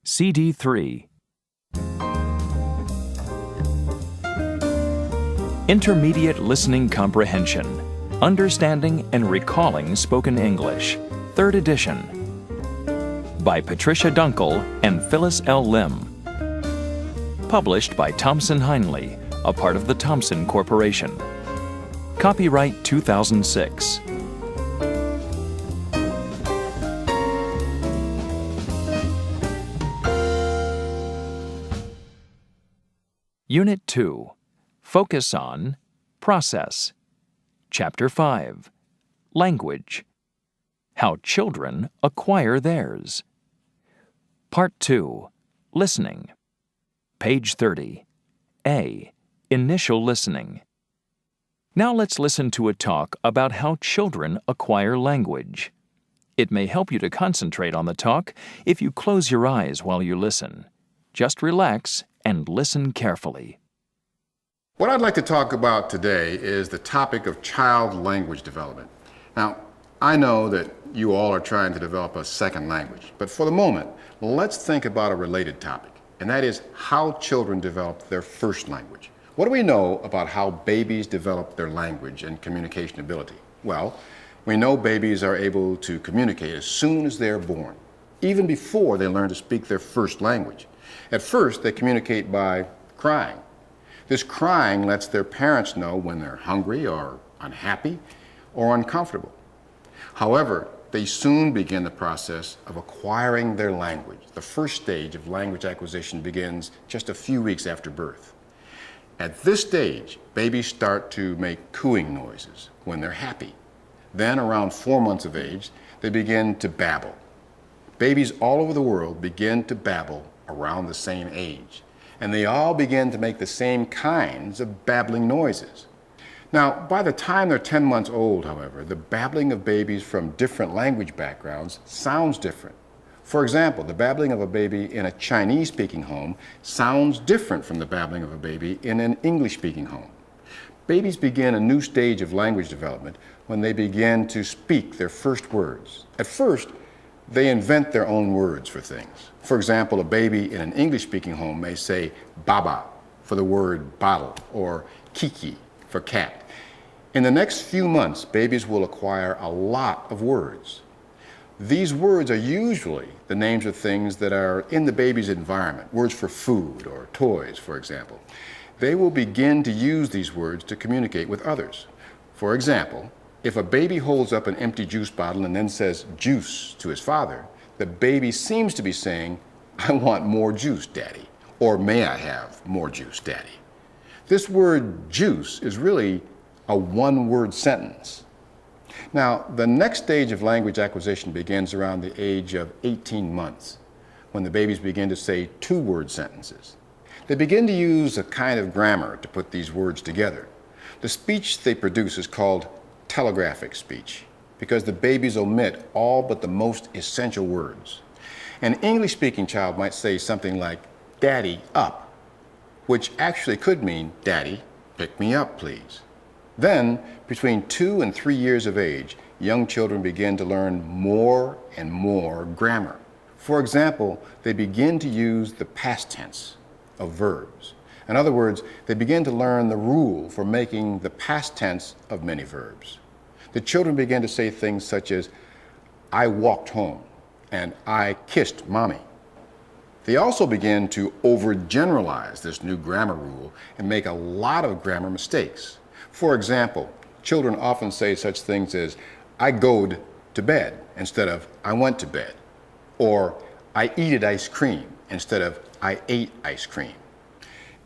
CD3. Intermediate Listening Comprehension. Understanding and Recalling Spoken English. 3rd edition. By Patricia Dunkel and Phyllis L. Lim. Published by Thomson Heinley, a part of the Thomson Corporation. Copyright 2006. Unit 2. Focus on Process. Chapter 5. Language. How children acquire theirs. Part 2. Listening. Page 30. A. Initial listening. Now let's listen to a talk about how children acquire language. It may help you to concentrate on the talk if you close your eyes while you listen. Just relax and listen carefully. What I'd like to talk about today is the topic of child language development. Now, I know that you all are trying to develop a second language, but for the moment, let's think about a related topic, and that is how children develop their first language. What do we know about how babies develop their language and communication ability? Well, we know babies are able to communicate as soon as they're born, even before they learn to speak their first language. At first, they communicate by crying. This crying lets their parents know when they're hungry or unhappy or uncomfortable. However, they soon begin the process of acquiring their language. The first stage of language acquisition begins just a few weeks after birth. At this stage, babies start to make cooing noises when they're happy. Then, around 4 months of age, they begin to babble. Babies all over the world begin to babble around the same age, and they all begin to make the same kinds of babbling noises. Now, by the time they're 10 months old, however, the babbling of babies from different language backgrounds sounds different. For example, the babbling of a baby in a Chinese-speaking home sounds different from the babbling of a baby in an English-speaking home. Babies begin a new stage of language development when they begin to speak their first words. At first, they invent their own words for things. For example, a baby in an English-speaking home may say baba for the word bottle or kiki for cat. In the next few months, babies will acquire a lot of words. These words are usually the names of things that are in the baby's environment, words for food or toys, for example. They will begin to use these words to communicate with others. For example, if a baby holds up an empty juice bottle and then says juice to his father, the baby seems to be saying, "I want more juice, Daddy," or "May I have more juice, Daddy?" This word juice is really a one-word sentence. Now, the next stage of language acquisition begins around the age of 18 months, when the babies begin to say two-word sentences. They begin to use a kind of grammar to put these words together. The speech they produce is called telegraphic speech, because the babies omit all but the most essential words. An English-speaking child might say something like, "Daddy, up," which actually could mean, "Daddy, pick me up, please." Then, between 2 and 3 years of age, young children begin to learn more and more grammar. For example, they begin to use the past tense of verbs. In other words, they begin to learn the rule for making the past tense of many verbs. The children begin to say things such as, "I walked home," and "I kissed mommy." They also begin to overgeneralize this new grammar rule and make a lot of grammar mistakes. For example, children often say such things as, "I goed to bed," instead of "I went to bed," or "I eated ice cream," instead of "I ate ice cream."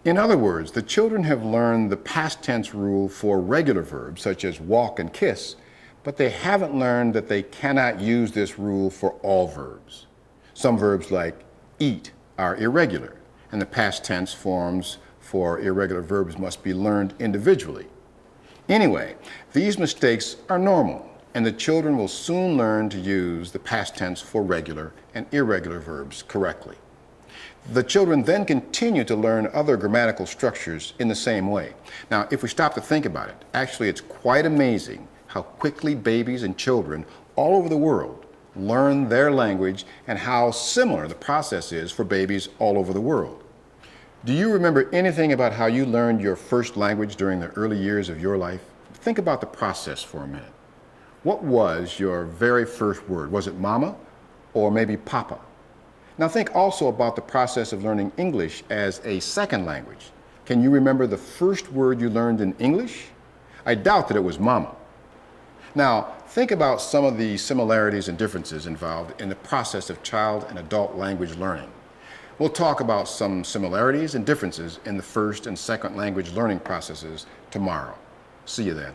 In other words, the children have learned the past tense rule for regular verbs such as walk and kiss, but they haven't learned that they cannot use this rule for all verbs. Some verbs like eat are irregular, and the past tense forms for irregular verbs must be learned individually. Anyway, these mistakes are normal, and the children will soon learn to use the past tense for regular and irregular verbs correctly. The children then continue to learn other grammatical structures in the same way. Now, if we stop to think about it, actually it's quite amazing how quickly babies and children all over the world learn their language and how similar the process is for babies all over the world. Do you remember anything about how you learned your first language during the early years of your life? Think about the process for a minute. What was your very first word? Was it mama or maybe papa? Now think also about the process of learning English as a second language. Can you remember the first word you learned in English? I doubt that it was mama. Now think about some of the similarities and differences involved in the process of child and adult language learning. We'll talk about some similarities and differences in the first and second language learning processes tomorrow. See you then.